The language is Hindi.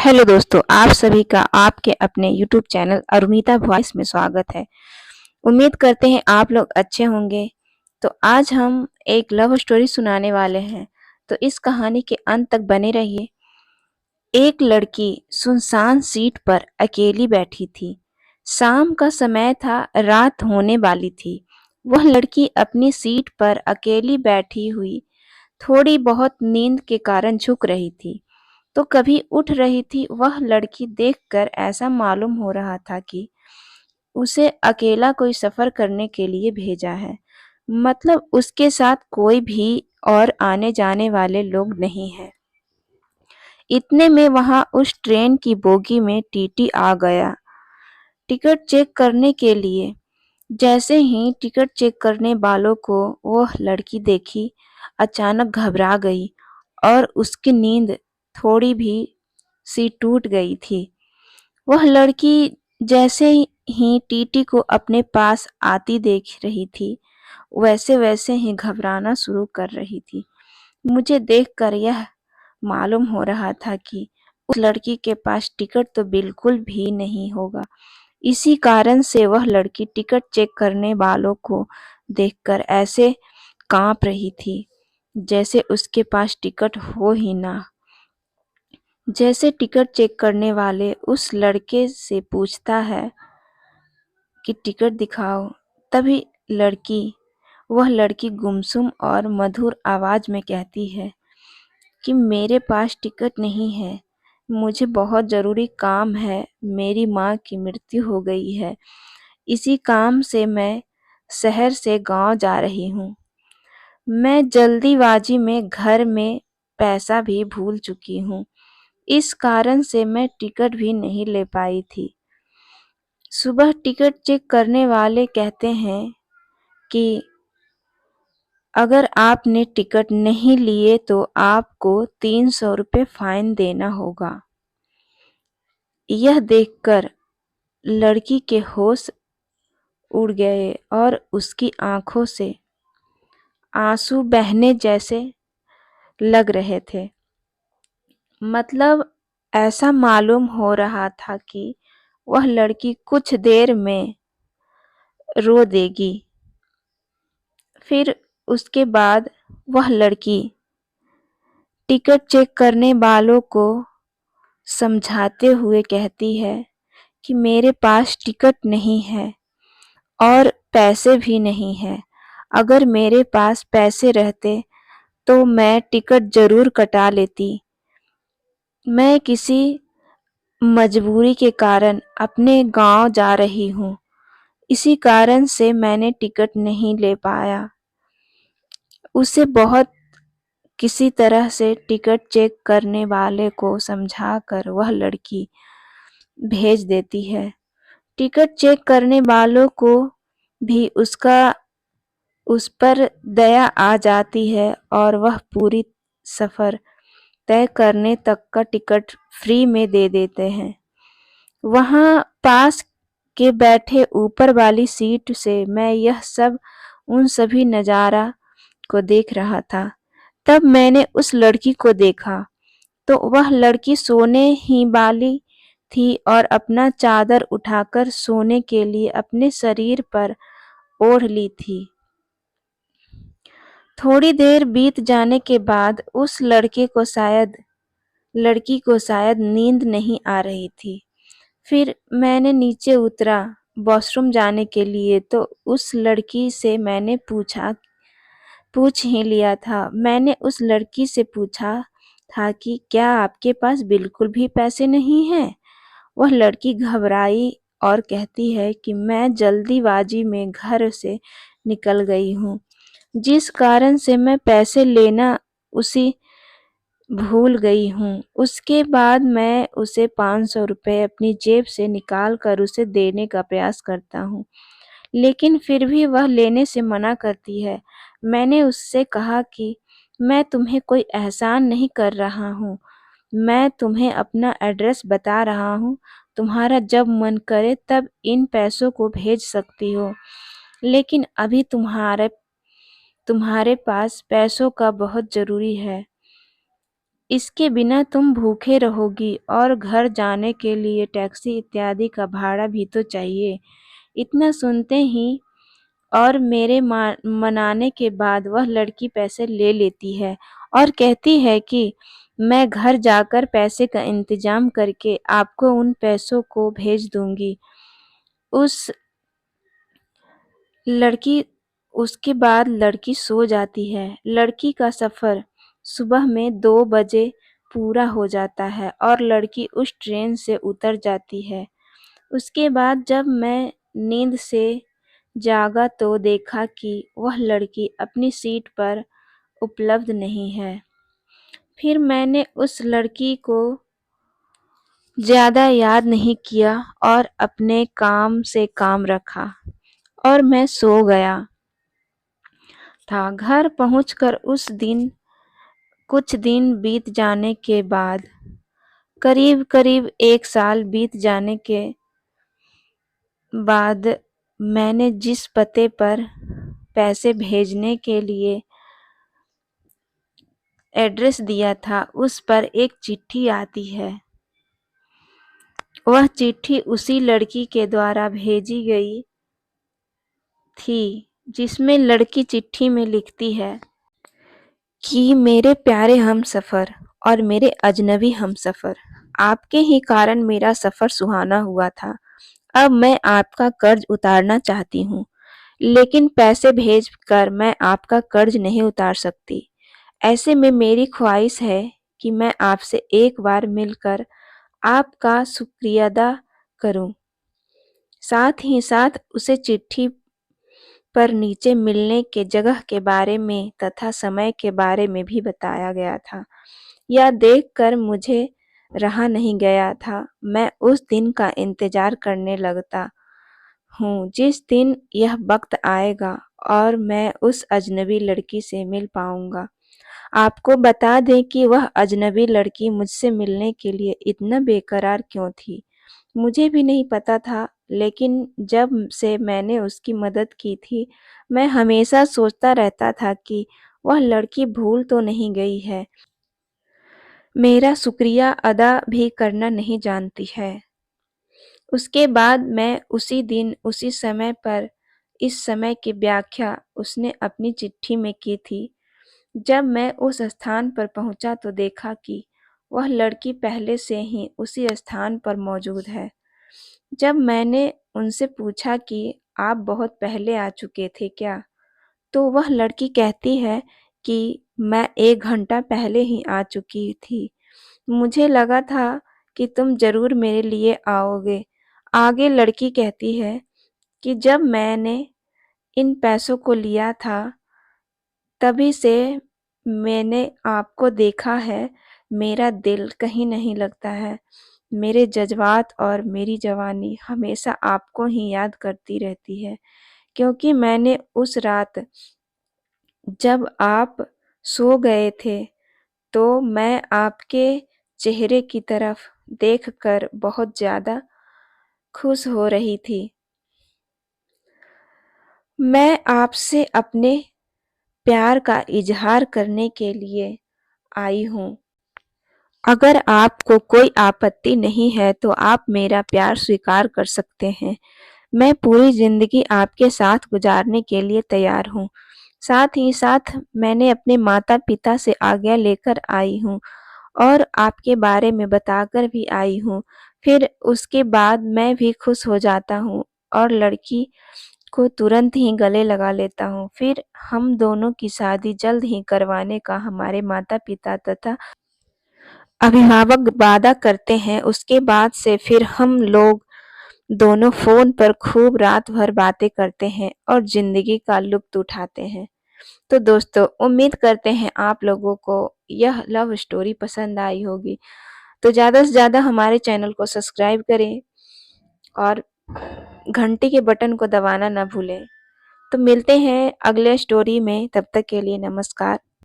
हेलो दोस्तों, आप सभी का आपके अपने यूट्यूब चैनल अरुणिता वॉइस में स्वागत है। उम्मीद करते हैं आप लोग अच्छे होंगे। तो आज हम एक लव स्टोरी सुनाने वाले हैं, तो इस कहानी के अंत तक बने रहिए। एक लड़की सुनसान सीट पर अकेली बैठी थी। शाम का समय था, रात होने वाली थी। वह लड़की अपनी सीट पर अकेली बैठी हुई थोड़ी बहुत नींद के कारण झुक रही थी, तो कभी उठ रही थी। वह लड़की देखकर ऐसा मालूम हो रहा था कि उसे अकेला कोई सफर करने के लिए भेजा है। मतलब उसके साथ कोई भी और आने जाने वाले लोग नहीं हैं। इतने में वहां उस ट्रेन की बोगी में टीटी आ गया टिकट चेक करने के लिए। जैसे ही टिकट चेक करने वालों को वह लड़की देखी, अचानक घबरा गई और उसकी नींद थोड़ी भी सी टूट गई थी। वह लड़की जैसे ही टीटी को अपने पास आती देख रही थी, वैसे वैसे ही घबराना शुरू कर रही थी। मुझे देखकर यह मालूम हो रहा था कि उस लड़की के पास टिकट तो बिल्कुल भी नहीं होगा। इसी कारण से वह लड़की टिकट चेक करने वालों को देखकर ऐसे कांप रही थी जैसे उसके पास टिकट हो ही ना। जैसे टिकट चेक करने वाले उस लड़के से पूछता है कि टिकट दिखाओ, तभी वह लड़की गुमसुम और मधुर आवाज में कहती है कि मेरे पास टिकट नहीं है, मुझे बहुत ज़रूरी काम है। मेरी माँ की मृत्यु हो गई है, इसी काम से मैं शहर से गांव जा रही हूँ। मैं जल्दीबाजी में घर में पैसा भी भूल चुकी हूँ, इस कारण से मैं टिकट भी नहीं ले पाई थी। सुबह टिकट चेक करने वाले कहते हैं कि अगर आपने टिकट नहीं लिए तो आपको 300 रुपये फाइन देना होगा। यह देखकर लड़की के होश उड़ गए और उसकी आंखों से आंसू बहने जैसे लग रहे थे। मतलब ऐसा मालूम हो रहा था कि वह लड़की कुछ देर में रो देगी। फिर उसके बाद वह लड़की टिकट चेक करने वालों को समझाते हुए कहती है कि मेरे पास टिकट नहीं है और पैसे भी नहीं हैं। अगर मेरे पास पैसे रहते तो मैं टिकट जरूर कटा लेती। मैं किसी मजबूरी के कारण अपने गांव जा रही हूँ, इसी कारण से मैंने टिकट नहीं ले पाया। उसे बहुत किसी तरह से टिकट चेक करने वाले को समझाकर वह लड़की भेज देती है। टिकट चेक करने वालों को भी उस पर दया आ जाती है और वह पूरी सफ़र तय करने तक का टिकट फ्री में दे देते हैं। वहाँ पास के बैठे ऊपर वाली सीट से मैं यह सब उन सभी नज़ारा को देख रहा था। तब मैंने उस लड़की को देखा, तो वह लड़की सोने ही वाली थी और अपना चादर उठाकर सोने के लिए अपने शरीर पर ओढ़ ली थी। थोड़ी देर बीत जाने के बाद उस लड़की को शायद नींद नहीं आ रही थी। फिर मैंने नीचे उतरा वॉशरूम जाने के लिए, तो उस लड़की से मैंने पूछ ही लिया था। मैंने उस लड़की से पूछा था कि क्या आपके पास बिल्कुल भी पैसे नहीं हैं? वह लड़की घबराई और कहती है कि मैं जल्दीबाजी में घर से निकल गई हूँ, जिस कारण से मैं पैसे लेना उसी भूल गई हूँ। उसके बाद मैं उसे 500 रुपये अपनी जेब से निकाल कर उसे देने का प्रयास करता हूँ, लेकिन फिर भी वह लेने से मना करती है। मैंने उससे कहा कि मैं तुम्हें कोई एहसान नहीं कर रहा हूँ, मैं तुम्हें अपना एड्रेस बता रहा हूँ। तुम्हारा जब मन करे तब इन पैसों को भेज सकती हो, लेकिन अभी तुम्हारे पास पैसों का बहुत ज़रूरी है, इसके बिना तुम भूखे रहोगी और घर जाने के लिए टैक्सी इत्यादि का भाड़ा भी तो चाहिए। इतना सुनते ही और मेरे मनाने के बाद वह लड़की पैसे ले लेती है और कहती है कि मैं घर जाकर पैसे का इंतजाम करके आपको उन पैसों को भेज दूंगी। उस लड़की उसके बाद लड़की सो जाती है। लड़की का सफ़र सुबह में 2 बजे पूरा हो जाता है और लड़की उस ट्रेन से उतर जाती है। उसके बाद जब मैं नींद से जागा तो देखा कि वह लड़की अपनी सीट पर उपलब्ध नहीं है। फिर मैंने उस लड़की को ज़्यादा याद नहीं किया और अपने काम से काम रखा और मैं सो गया था। घर पहुंचकर उस दिन कुछ दिन बीत जाने के बाद करीब-करीब 1 साल बीत जाने के बाद मैंने जिस पते पर पैसे भेजने के लिए एड्रेस दिया था उस पर एक चिट्ठी आती है। वह चिट्ठी उसी लड़की के द्वारा भेजी गई थी जिसमें लड़की चिट्ठी में लिखती है कि मेरे प्यारे हमसफ़र और मेरे अजनबी हमसफ़र, आपके ही कारण मेरा सफ़र सुहाना हुआ था। अब मैं आपका कर्ज उतारना चाहती हूँ, लेकिन पैसे भेजकर मैं आपका कर्ज नहीं उतार सकती। ऐसे में मेरी ख्वाहिश है कि मैं आपसे एक बार मिलकर आपका शुक्रिया अदा करूँ। साथ ही साथ उसे चिट्ठी पर नीचे मिलने के जगह के बारे में तथा समय के बारे में भी बताया गया था। यह देखकर मुझे रहा नहीं गया था। मैं उस दिन का इंतज़ार करने लगता हूँ जिस दिन यह वक्त आएगा और मैं उस अजनबी लड़की से मिल पाऊँगा। आपको बता दें कि वह अजनबी लड़की मुझसे मिलने के लिए इतना बेकरार क्यों थी, मुझे भी नहीं पता था, लेकिन जब से मैंने उसकी मदद की थी, मैं हमेशा सोचता रहता था कि वह लड़की भूल तो नहीं गई है, मेरा शुक्रिया अदा भी करना नहीं जानती है। उसके बाद मैं उसी दिन उसी समय पर इस समय की व्याख्या उसने अपनी चिट्ठी में की थी। जब मैं उस स्थान पर पहुंचा तो देखा कि वह लड़की पहले से ही उसी स्थान पर मौजूद है। जब मैंने उनसे पूछा कि आप बहुत पहले आ चुके थे क्या? तो वह लड़की कहती है कि मैं 1 घंटा पहले ही आ चुकी थी। मुझे लगा था कि तुम ज़रूर मेरे लिए आओगे। आगे लड़की कहती है कि जब मैंने इन पैसों को लिया था तभी से मैंने आपको देखा है, मेरा दिल कहीं नहीं लगता है। मेरे जज़्बात और मेरी जवानी हमेशा आपको ही याद करती रहती है, क्योंकि मैंने उस रात जब आप सो गए थे, तो मैं आपके चेहरे की तरफ देखकर बहुत ज़्यादा खुश हो रही थी। मैं आपसे अपने प्यार का इज़हार करने के लिए आई हूँ। अगर आपको कोई आपत्ति नहीं है तो आप मेरा प्यार स्वीकार कर सकते हैं। मैं पूरी ज़िंदगी आपके साथ गुज़ारने के लिए तैयार हूँ। साथ ही साथ मैंने अपने माता-पिता से आज्ञा लेकर आई हूँ और आपके बारे में बताकर भी आई हूँ। फिर उसके बाद मैं भी खुश हो जाता हूँ और लड़की को तुरंत ही गले लगा लेता हूँ। फिर हम दोनों की शादी जल्द ही करवाने का हमारे माता-पिता तथा अभिभावक वादा करते हैं। उसके बाद से फिर हम लोग दोनों फ़ोन पर खूब रात भर बातें करते हैं और ज़िंदगी का लुत्फ़ उठाते हैं। तो दोस्तों, उम्मीद करते हैं आप लोगों को यह लव स्टोरी पसंद आई होगी। तो ज़्यादा से ज़्यादा हमारे चैनल को सब्सक्राइब करें और घंटी के बटन को दबाना ना भूलें। तो मिलते हैं अगले स्टोरी में, तब तक के लिए नमस्कार।